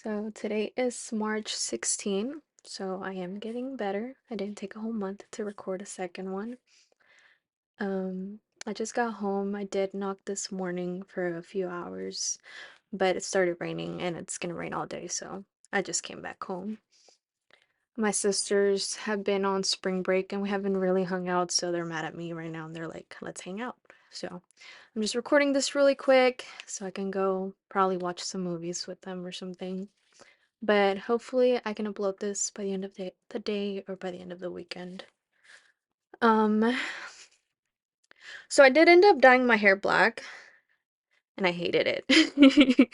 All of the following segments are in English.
So today is March 16, so I am getting better. I didn't take a whole month to record a second one. I just got home. I did knock this morning for a few hours, but it started raining and it's gonna rain all day, so I just came back home. My sisters have been on spring break and we haven't really hung out, so they're mad at me right now and they're like, let's hang out. So I'm just recording this really quick so I can go probably watch some movies with them or something. But hopefully I can upload this by the end of the day or by the end of the weekend. Um, so I did end up dyeing my hair black and I hated it.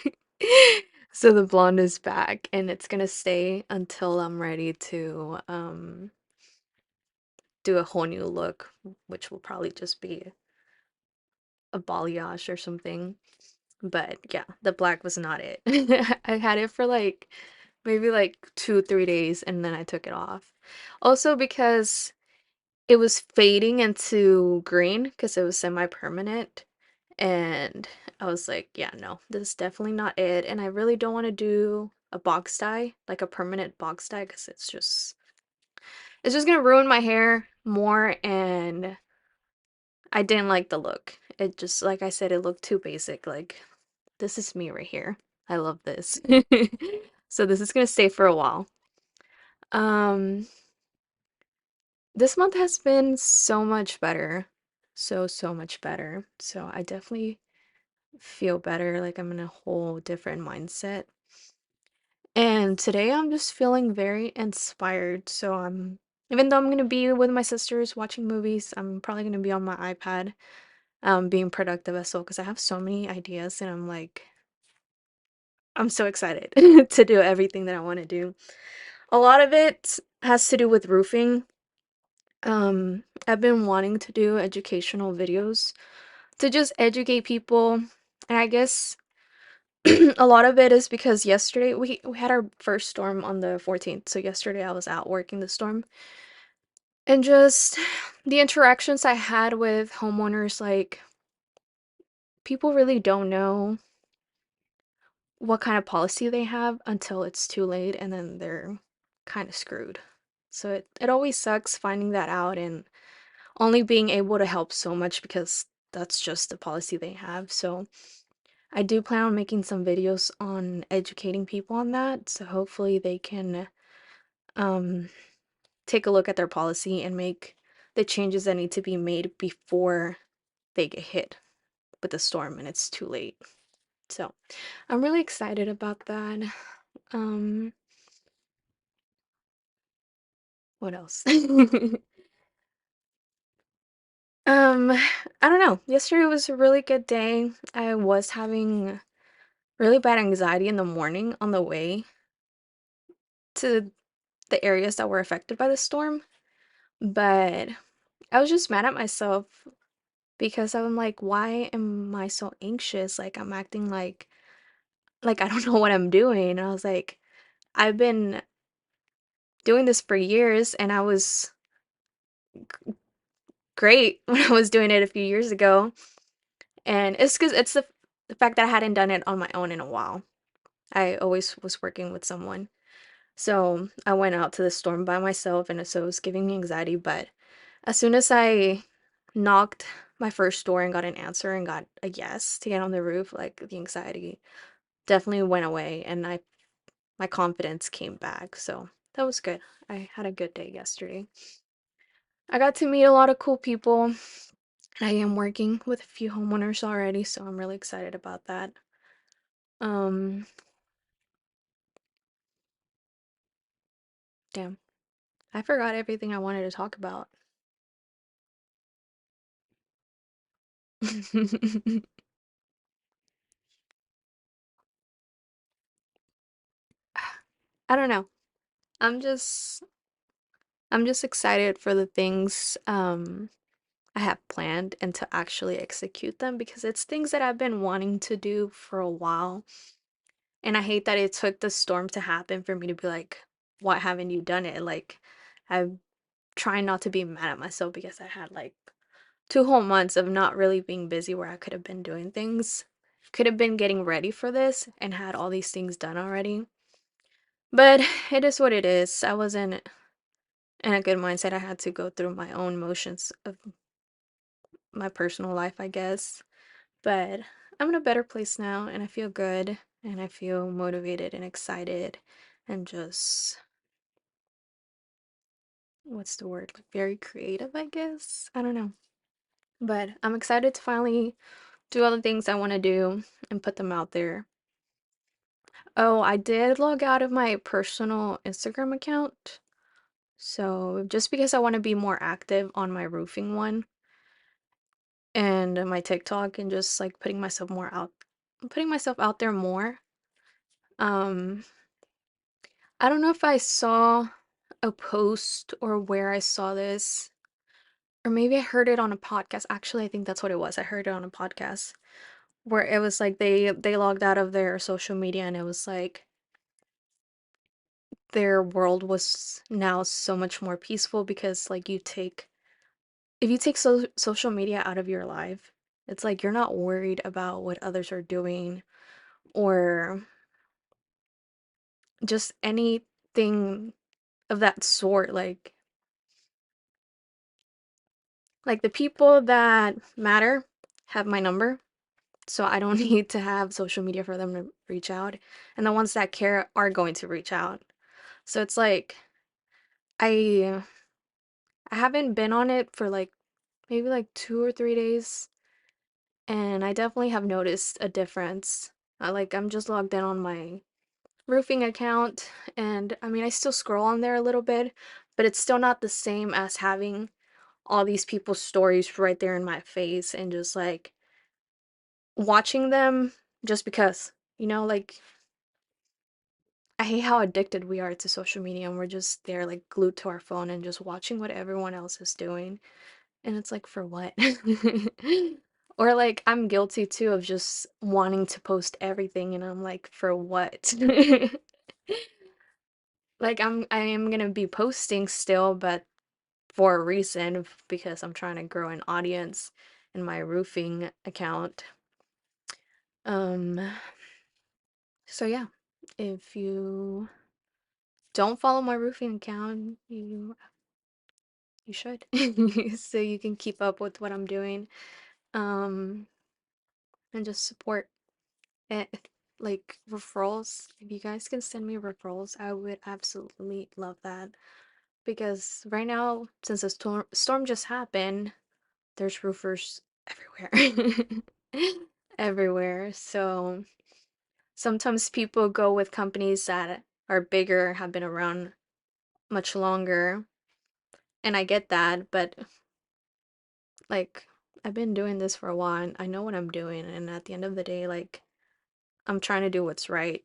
So the blonde is back and it's gonna stay until I'm ready to do a whole new look, which will probably just be a balayage or something. But yeah, the black was not it. I had it for like maybe like 2, 3 days and then I took it off. Also because it was fading into green because it was semi-permanent. And I was like, yeah, no, this is definitely not it. And I really don't want to do a box dye, like a permanent box dye, because it's just gonna ruin my hair more. And I didn't like the look. It just, like I said, it looked too basic. Like, this is me right here. I love this. So this is gonna stay for a while. Um, this month has been so much better. So much better. So I definitely feel better, like I'm in a whole different mindset. And today I'm just feeling very inspired. So even though I'm gonna be with my sisters watching movies, I'm probably gonna be on my iPad, being productive as well, because I have so many ideas and I'm so excited to do everything that I want to do. A lot of it has to do with roofing. I've been wanting to do educational videos to just educate people. And I guess a lot of it is because yesterday we had our first storm on the 14th. So yesterday I was out working the storm. And just the interactions I had with homeowners, like people really don't know what kind of policy they have until it's too late and then they're kind of screwed. So it always sucks finding that out and only being able to help so much because that's just the policy they have. So I do plan on making some videos on educating people on that. So hopefully they can um, take a look at their policy and make the changes that need to be made before they get hit with the storm and it's too late. So I'm really excited about that. Um, what else? I don't know. Yesterday was a really good day. I was having really bad anxiety in the morning on the way to the areas that were affected by the storm, but I was just mad at myself because I'm like, why am I so anxious? Like I'm acting like I don't know what I'm doing. And I was like, I've been doing this for years and I was great when I was doing it a few years ago. And it's because it's the fact that I hadn't done it on my own in a while. I always was working with someone. So I went out to the storm by myself and so it was giving me anxiety. But as soon as I knocked my first door and got an answer and got a yes to get on the roof, like the anxiety definitely went away and my confidence came back. So that was good. I had a good day yesterday. I got to meet a lot of cool people. I am working with a few homeowners already, so I'm really excited about that. Um, damn. I forgot everything I wanted to talk about. I don't know. I'm just I'm just excited for the things I have planned and to actually execute them because it's things that I've been wanting to do for a while. And I hate that it took the storm to happen for me to be like, why haven't you done it? Like I'm trying not to be mad at myself because I had like 2 whole months of not really being busy where I could have been doing things. Could have been getting ready for this and had all these things done already. But it is what it is. I wasn't in a good mindset. I had to go through my own motions of my personal life, I guess. But I'm in a better place now and I feel good and I feel motivated and excited and just, what's the word? Like very creative, I guess. I don't know. But I'm excited to finally do all the things I want to do and put them out there. Oh, I did log out of my personal Instagram account. So just because I want to be more active on my roofing one and my TikTok and just like putting myself out there more. Um, I don't know if I saw a post or where I saw this, or maybe I heard it on a podcast. Actually, I think that's what it was. I heard it on a podcast where it was like they logged out of their social media and it was like their world was now so much more peaceful because like if you take social media out of your life, it's like you're not worried about what others are doing or just anything of that sort. Like the people that matter have my number, so I don't need to have social media for them to reach out. And the ones that care are going to reach out. So it's like I I haven't been on it for like maybe like 2 or 3 days, and I definitely have noticed a difference. I'm just logged in on my roofing account, and I mean, I still scroll on there a little bit, but it's still not the same as having all these people's stories right there in my face and just like watching them just because, like I hate how addicted we are to social media and we're just there like glued to our phone and just watching what everyone else is doing. And it's like, for what? Or like I'm guilty too of just wanting to post everything and I'm like, for what? Like I am gonna be posting still, but for a reason because I'm trying to grow an audience in my roofing account. Um, so yeah, if you don't follow my roofing account, you should. So you can keep up with what I'm doing. Um, and just support it. Like referrals, if you guys can send me referrals, I would absolutely love that. Because right now, since the storm just happened, there's roofers everywhere. Everywhere. So sometimes people go with companies that are bigger, have been around much longer, and I get that, but like I've been doing this for a while and I know what I'm doing, and at the end of the day, like I'm trying to do what's right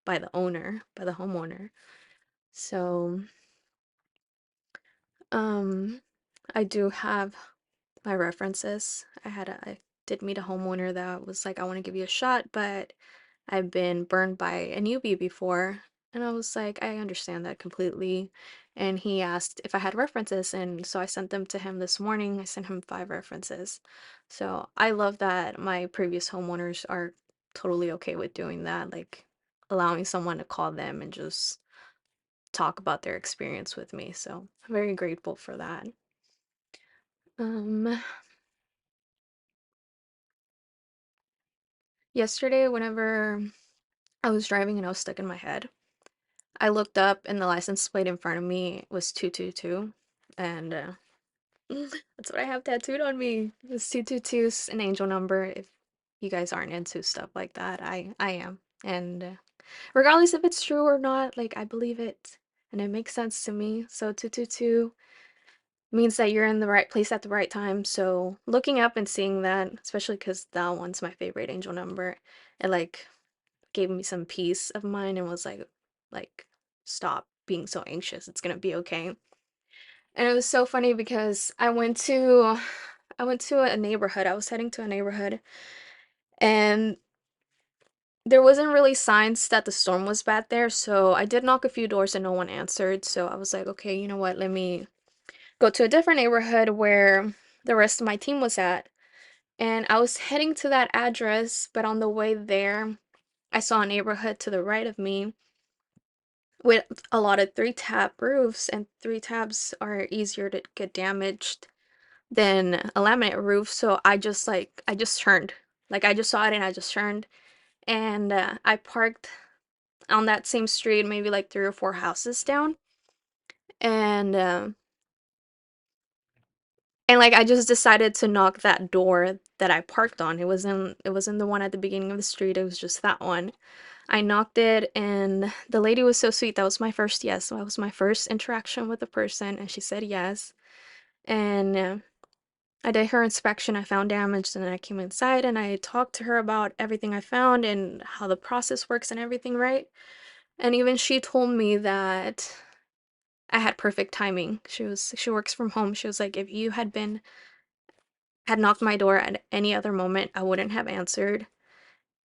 by the owner, by the homeowner. So, um, I do have my references. I did meet a homeowner that was like, I want to give you a shot, but I've been burned by a newbie before. And I was like, I understand that completely. And he asked if I had references, and so I sent them to him this morning. I sent him 5 references. So I love that my previous homeowners are totally okay with doing that, like allowing someone to call them and just talk about their experience with me. So I'm very grateful for that. Um, Yesterday, whenever I was driving and I was stuck in my head, I looked up and the license plate in front of me was 222, and that's what I have tattooed on me. It's 222's an angel number. If you guys aren't into stuff like that, I am. And regardless if it's true or not, like I believe it and it makes sense to me. So 222 means that you're in the right place at the right time. So looking up and seeing that, especially because that one's my favorite angel number, it like gave me some peace of mind and was like stop being so anxious. It's gonna be okay. And it was so funny because I went to a neighborhood. I was heading to a neighborhood and there wasn't really signs that the storm was bad there, so I did knock a few doors and no one answered. So I was like, okay, you know what? Let me go to a different neighborhood where the rest of my team was at. And I was heading to that address, but on the way there, I saw a neighborhood to the right of me with a lot of three tab roofs, and three tabs are easier to get damaged than a laminate roof. So I just turned. Like I just saw it and I just turned, and I parked on that same street, maybe like three or four houses down, and like I just decided to knock that door that I parked on. It wasn't the one at the beginning of the street. It was just that one. I knocked it, and the lady was so sweet. That was my first yes. So that was my first interaction with a person, and she said yes. And I did her inspection. I found damage, and then I came inside and I talked to her about everything I found and how the process works and everything, right? And even she told me that I had perfect timing. She works from home. She was like, if you had knocked my door at any other moment, I wouldn't have answered.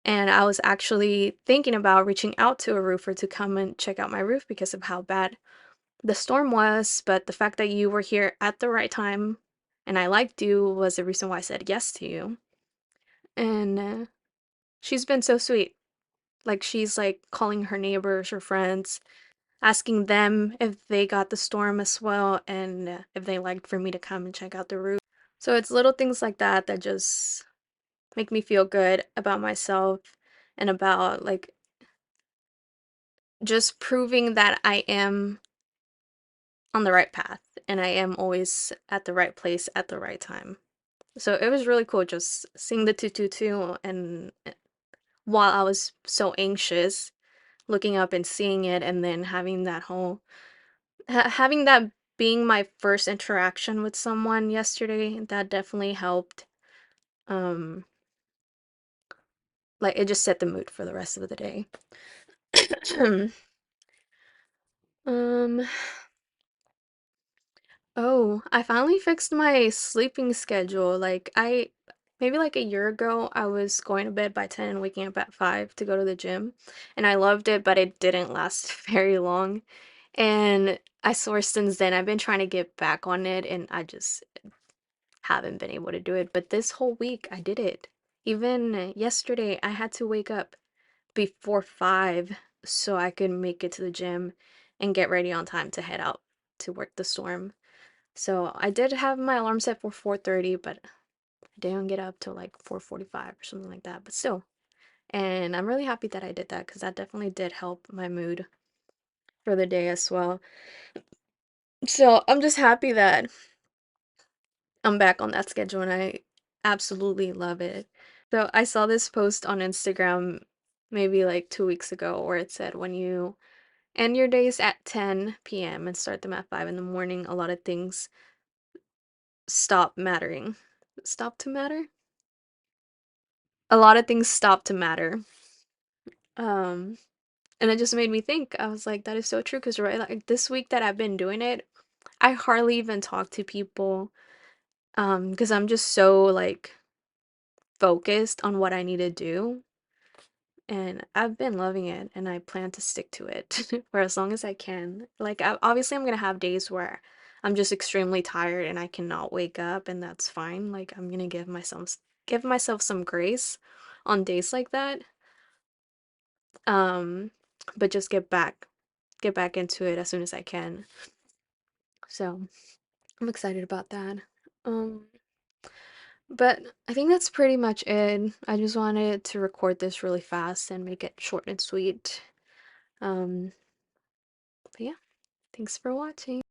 And I was actually thinking about reaching out to a roofer to come and check out my roof because of how bad the storm was, but the fact that you were here at the right time and I liked you was the reason why I said yes to you. And she's been so sweet. Like she's like calling her neighbors or friends, asking them if they got the storm as well and if they liked for me to come and check out the roof. So it's little things like that that just make me feel good about myself and about like just proving that I am on the right path and I am always at the right place at the right time. So it was really cool just seeing the 222 and while I was so anxious, looking up and seeing it and then having that whole having that being my first interaction with someone yesterday, that definitely helped. Um like it just set the mood for the rest of the day. um Oh, I finally fixed my sleeping schedule. Like I maybe like a year ago, I was going to bed by 10 and waking up at 5 to go to the gym, and I loved it, but it didn't last very long. And I swear since then I've been trying to get back on it and I just haven't been able to do it. But this whole week I did it. Even yesterday I had to wake up before 5 so I could make it to the gym and get ready on time to head out to work the storm. So I did have my alarm set for 4:30, but I didn't get up till like 4:45 or something like that. But still, and I'm really happy that I did that because that definitely did help my mood for the day as well. So I'm just happy that I'm back on that schedule and I absolutely love it. So I saw this post on Instagram maybe like 2 weeks ago where it said when you end your days at 10 p.m. and start them at 5 in the morning, a lot of things stop mattering. Stop to matter? A lot of things stop to matter. Um, and it just made me think. I was like, that is so true. Because right, like this week that I've been doing it, I hardly even talk to people. Because I'm just so like focused on what I need to do. And I've been loving it, and I plan to stick to it for as long as I can. Like, obviously, I'm gonna have days where I'm just extremely tired and I cannot wake up, and that's fine. Like, I'm gonna give myself some grace on days like that. Um, but just get back into it as soon as I can. So I'm excited about that. Um, but I think that's pretty much it. I just wanted to record this really fast and make it short and sweet. But yeah, thanks for watching.